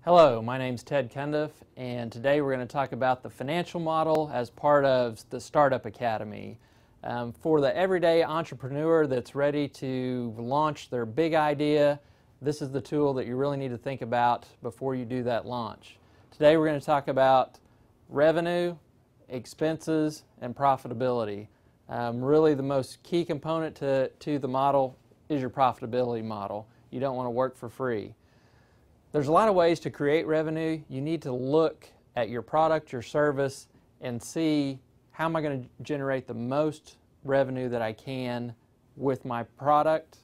Hello, my name's Ted Cundiff, and today we're going to talk about the financial model as part of the Startup Academy. For the everyday entrepreneur that's ready to launch their big idea, this is the tool that you really need to think about before you do that launch. Today we're going to talk about revenue, expenses, and profitability. Really the most key component to the model is your profitability model. You don't want to work for free. There's a lot of ways to create revenue. You need to look at your product, your service, and see how am I going to generate the most revenue that I can with my product.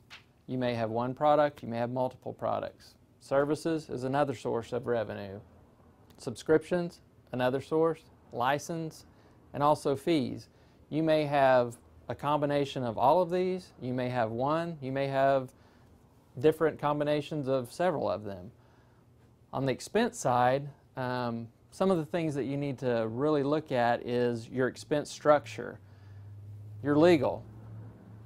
You may have one product, you may have multiple products. Services is another source of revenue. Subscriptions, another source. License, and also fees. You may have a combination of all of these. You may have one. You may have different combinations of several of them. On the expense side, some of the things that you need to really look at is your expense structure. Your legal.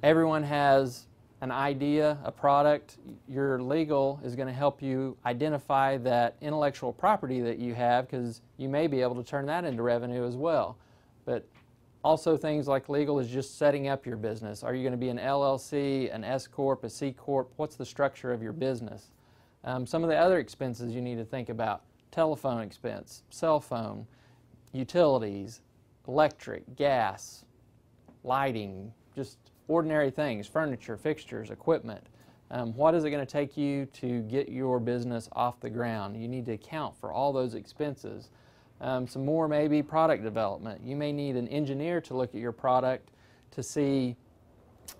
Everyone has an idea, a product. Your legal is going to help you identify that intellectual property that you have, because you may be able to turn that into revenue as well. But also things like legal is just setting up your business. Are you going to be an LLC, an S Corp, a C Corp? What's the structure of your business? Some of the other expenses you need to think about: telephone expense, cell phone, utilities, electric, gas, lighting, just ordinary things, furniture, fixtures, equipment. What is it going to take you to get your business off the ground? You need to account for all those expenses. Some more maybe product development. You may need an engineer to look at your product to see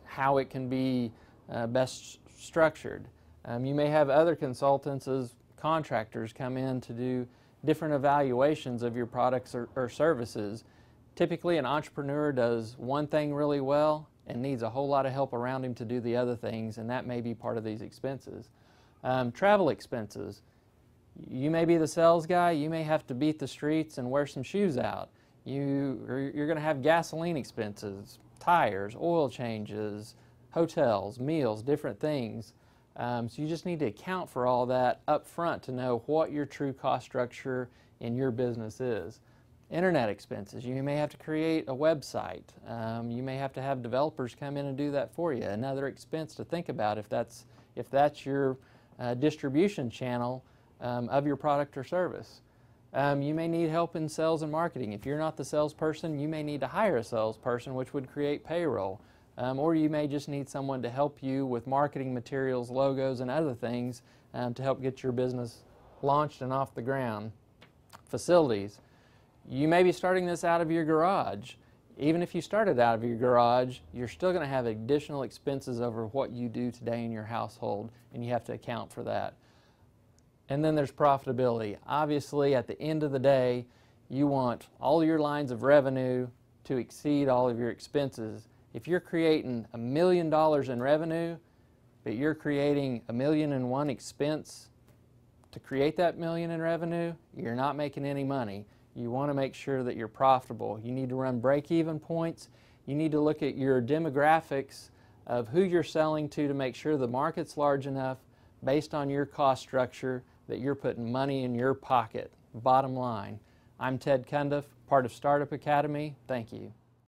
how it can be best structured. You may have other consultants as contractors come in to do different evaluations of your products or services. Typically an entrepreneur does one thing really well and needs a whole lot of help around him to do the other things, and that may be part of these expenses. Travel expenses. You may be the sales guy, you may have to beat the streets and wear some shoes out. You're going to have gasoline expenses, tires, oil changes, hotels, meals, different things. So you just need to account for all that up front to know what your true cost structure in your business is. Internet expenses. You may have to create a website. You may have to have developers come in and do that for you. Another expense to think about if that's your distribution channel of your product or service. You may need help in sales and marketing. If you're not the salesperson, you may need to hire a salesperson, which would create payroll. Or you may just need someone to help you with marketing materials, logos, and other things to help get your business launched and off the ground. Facilities. You may be starting this out of your garage. Even if you started out of your garage, you're still going to have additional expenses over what you do today in your household, and you have to account for that. And then there's profitability. Obviously, at the end of the day, you want all your lines of revenue to exceed all of your expenses. If you're creating $1 million in revenue, but you're creating $1.1 million expense to create that million in revenue, you're not making any money. You want to make sure that you're profitable. You need to run break-even points. You need to look at your demographics of who you're selling to make sure the market's large enough based on your cost structure that you're putting money in your pocket. Bottom line. I'm Ted Cundiff, part of Startup Academy. Thank you.